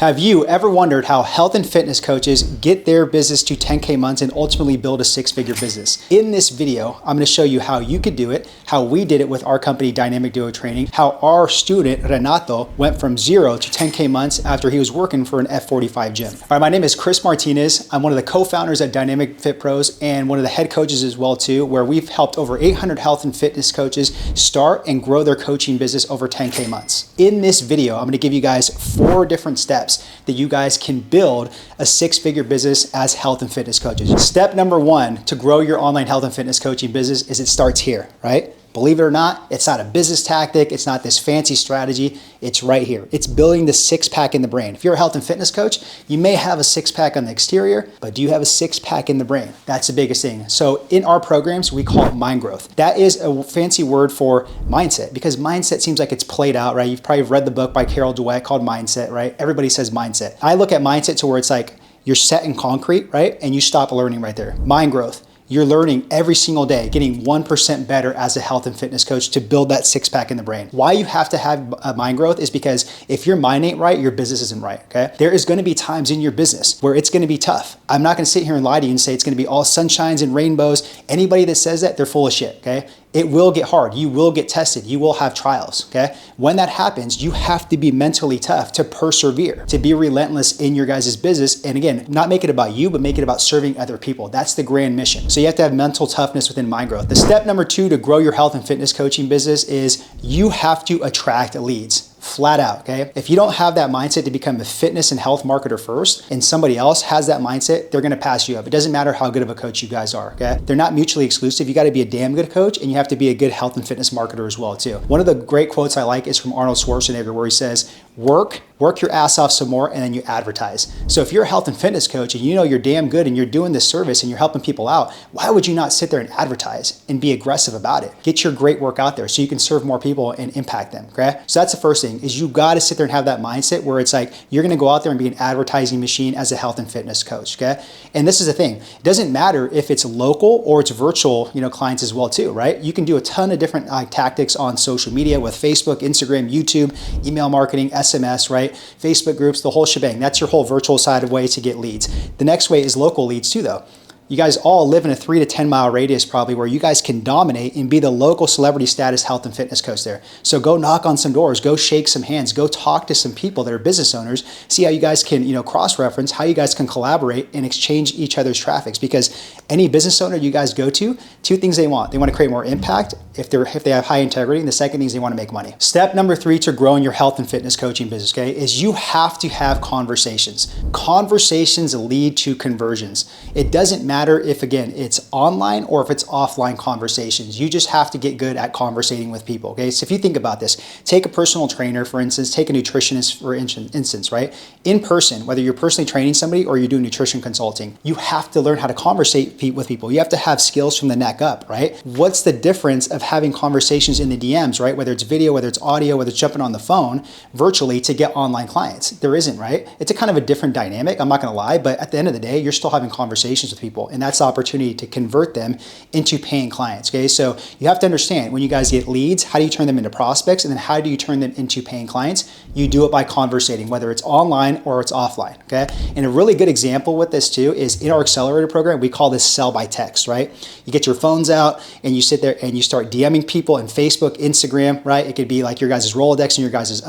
Have you ever wondered how health and fitness coaches get their business to 10K months and ultimately build a six-figure business? In this video, I'm gonna show you how you could do it, how we did it with our company, Dynamic Duo Training, how our student, Renato, went from 0 to 10K months after he was working for an F45 gym. All right, my name is Chris Martinez. I'm one of the co-founders at Dynamic Fit Pros and one of the head coaches as well too, where we've helped over 800 health and fitness coaches start and grow their coaching business over 10K months. In this video, I'm gonna give you guys 4 different steps that you guys can build a six-figure business as health and fitness coaches. Step number 1 to grow your online health and fitness coaching business is it starts here, right? Believe it or not, it's not a business tactic. It's not this fancy strategy. It's right here. It's building the six-pack in the brain. If you're a health and fitness coach, you may have a six-pack on the exterior, but do you have a six-pack in the brain? That's the biggest thing. So in our programs, we call it mind growth. That is a fancy word for mindset because mindset seems like it's played out, right? You've probably read the book by Carol Dweck called Mindset, right? Everybody says mindset. I look at mindset to where it's like you're set in concrete, right? And you stop learning right there. Mind growth. You're learning every single day, getting 1% better as a health and fitness coach to build that six-pack in the brain. Why you have to have a mind growth is because if your mind ain't right, your business isn't right, okay? There is gonna be times in your business where it's gonna be tough. I'm not gonna sit here and lie to you and say it's gonna be all sunshines and rainbows. Anybody that says that, they're full of shit, okay? It will get hard. You will get tested. You will have trials, okay? When that happens, you have to be mentally tough to persevere, to be relentless in your guys' business. And again, not make it about you, but make it about serving other people. That's the grand mission. So you have to have mental toughness within mind growth. The step number 2 to grow your health and fitness coaching business is you have to attract leads. Flat out, okay? If you don't have that mindset to become a fitness and health marketer first, and somebody else has that mindset, they're gonna pass you up. It doesn't matter how good of a coach you guys are, okay? They're not mutually exclusive. You gotta be a damn good coach, and you have to be a good health and fitness marketer as well, too. One of the great quotes I like is from Arnold Schwarzenegger, where he says, work your ass off some more, and then you advertise. So if you're a health and fitness coach, and you know you're damn good, and you're doing this service, and you're helping people out, why would you not sit there and advertise and be aggressive about it? Get your great work out there so you can serve more people and impact them, okay? So that's the first thing, is you gotta sit there and have that mindset where it's like, you're gonna go out there and be an advertising machine as a health and fitness coach, okay? And this is the thing, it doesn't matter if it's local or it's virtual, clients as well too, right? You can do a ton of different tactics on social media with Facebook, Instagram, YouTube, email marketing, SMS, right? Facebook groups, the whole shebang. That's your whole virtual side of way to get leads. The next way is local leads too, though. You guys all live in a 3 to 10 mile radius probably where you guys can dominate and be the local celebrity status health and fitness coach there. So go knock on some doors, go shake some hands, go talk to some people that are business owners, see how you guys can, cross-reference, how you guys can collaborate and exchange each other's traffics, because any business owner you guys go to, 2 things they want. They want to create more impact if they have high integrity, and the second thing is they want to make money. Step number 3 to growing your health and fitness coaching business, okay, is you have to have conversations. Conversations lead to conversions. It doesn't matter if, again, it's online or if it's offline conversations. You just have to get good at conversating with people, okay? So if you think about this, take a personal trainer, for instance, take a nutritionist, for instance, right? In person, whether you're personally training somebody or you're doing nutrition consulting, you have to learn how to conversate with people. You have to have skills from the neck up, right? What's the difference of having conversations in the DMs, right? Whether it's video, whether it's audio, whether it's jumping on the phone virtually to get online clients. There isn't, right? It's a kind of a different dynamic, I'm not gonna lie, but at the end of the day, you're still having conversations with people, and that's the opportunity to convert them into paying clients, okay? So you have to understand, when you guys get leads, how do you turn them into prospects, and then how do you turn them into paying clients? You do it by conversating, whether it's online or it's offline, okay? And a really good example with this too is in our accelerator program, we call this sell by text, right? You get your phones out and you sit there and you start DMing people in Facebook, Instagram, right? It could be like your guys' Rolodex and your guys'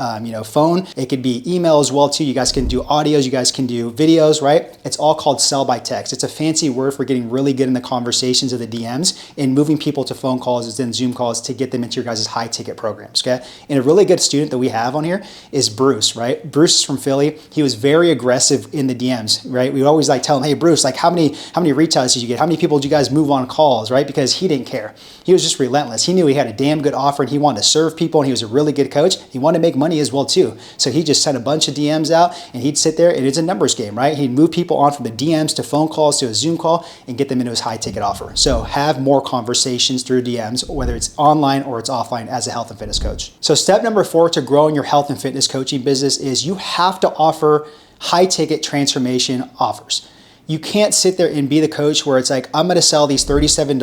phone. It could be email as well too. You guys can do audios, you guys can do videos, right? It's all called sell by text. It's a fancy word for getting really good in the conversations of the DMs and moving people to phone calls and Zoom calls to get them into your guys' high ticket programs, okay? And a really good student that we have on here is Bruce, right? Bruce is from Philly. He was very aggressive in the DMs, right? We always tell him, hey Bruce, how many reach outs did you get? How many people did you guys move on calls, right? Because he didn't care. He was just relentless. He knew he had a damn good offer and he wanted to serve people, and he was a really good coach. He wanted to make money as well too. So he just sent a bunch of DMs out and he'd sit there, and it's a numbers game, right? He'd move people on from the DMs to phone calls to a Zoom call and get them into his high ticket offer. So have more conversations through DMs, whether it's online or it's offline, as a health and fitness coach. So step number 4 to growing your health and fitness coaching business is you have to offer high ticket transformation offers. You can't sit there and be the coach where it's like, I'm going to sell these $37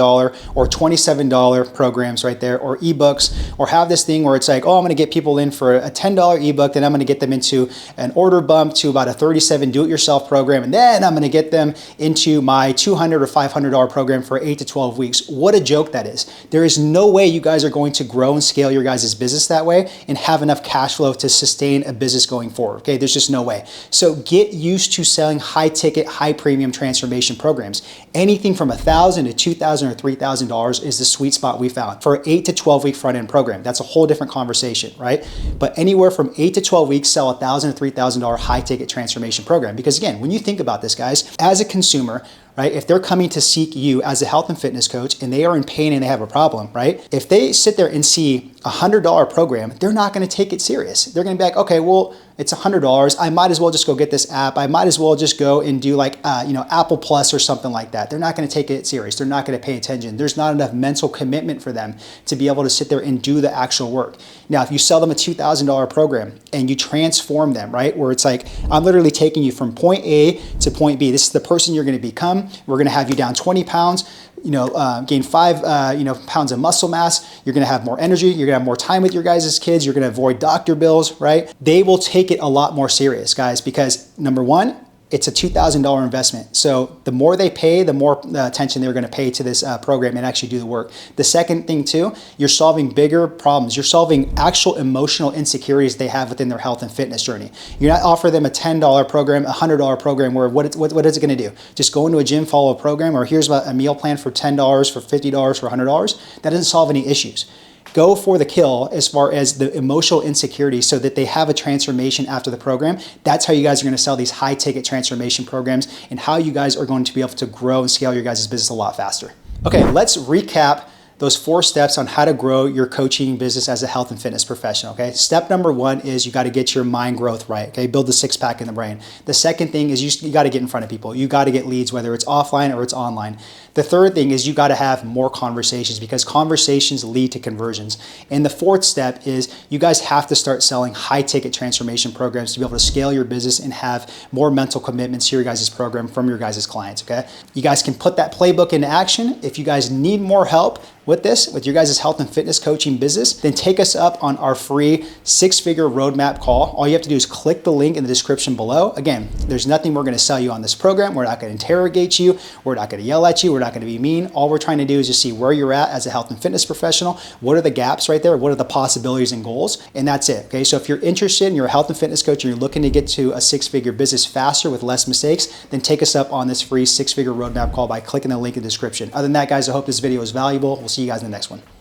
or $27 programs right there, or ebooks, or have this thing where it's like, oh, I'm going to get people in for a $10 ebook, then I'm going to get them into an order bump to about a $37 do-it-yourself program, and then I'm going to get them into my $200 or $500 program for 8 to 12 weeks. What a joke that is. There is no way you guys are going to grow and scale your guys' business that way and have enough cash flow to sustain a business going forward. Okay, there's just no way. So get used to selling high ticket, high premium transformation programs. Anything from $1,000 to $2,000 or $3,000 is the sweet spot we found for an 8 to 12 week front end program. That's a whole different conversation, right? But anywhere from 8 to 12 weeks, sell a $1,000 to $3,000 high ticket transformation program. Because again, when you think about this, guys, as a consumer, right? If they're coming to seek you as a health and fitness coach and they are in pain and they have a problem, right? If they sit there and see a $100 program, they're not going to take it serious. They're going to be like, okay, well, it's $100. I might as well just go get this app. I might as well just go and do like, Apple Plus or something like that. They're not going to take it serious. They're not going to pay attention. There's not enough mental commitment for them to be able to sit there and do the actual work. Now, if you sell them a $2,000 program and you transform them, right? Where it's like, I'm literally taking you from point A to point B. This is the person you're going to become. We're going to have you down 20 pounds. Gain 5 pounds of muscle mass. You're going to have more energy. You're going to have more time with your guys' kids. You're going to avoid doctor bills, right? They will take it a lot more serious, guys, because number one, it's a $2,000 investment. So the more they pay, the more attention they're going to pay to this program and actually do the work. The second thing too, you're solving bigger problems. You're solving actual emotional insecurities they have within their health and fitness journey. You're not offering them a $10 program, a $100 program where what is it going to do? Just go into a gym, follow a program, or here's a meal plan for $10, for $50, for $100. That doesn't solve any issues. Go for the kill as far as the emotional insecurity so that they have a transformation after the program. That's how you guys are going to sell these high ticket transformation programs and how you guys are going to be able to grow and scale your guys' business a lot faster. Okay, let's recap those 4 steps on how to grow your coaching business as a health and fitness professional, okay? Step number 1 is you got to get your mind growth right, okay? Build the 6-pack in the brain. The second thing is you got to get in front of people. You got to get leads, whether it's offline or it's online. The third thing is you got to have more conversations because conversations lead to conversions. And the fourth step is you guys have to start selling high ticket transformation programs to be able to scale your business and have more mental commitments to your guys' program from your guys' clients, okay? You guys can put that playbook into action. If you guys need more help with this, with your guys' health and fitness coaching business, then take us up on our free 6-figure roadmap call. All you have to do is click the link in the description below. Again, there's nothing we're going to sell you on this program. We're not going to interrogate you. We're not going to yell at you. We're not going to be mean. All we're trying to do is just see where you're at as a health and fitness professional. What are the gaps right there? What are the possibilities and goals? And that's it. Okay. So if you're interested and you're a health and fitness coach and you're looking to get to a 6-figure business faster with less mistakes, then take us up on this free 6-figure roadmap call by clicking the link in the description. Other than that, guys, I hope this video was valuable. We'll see you guys in the next one.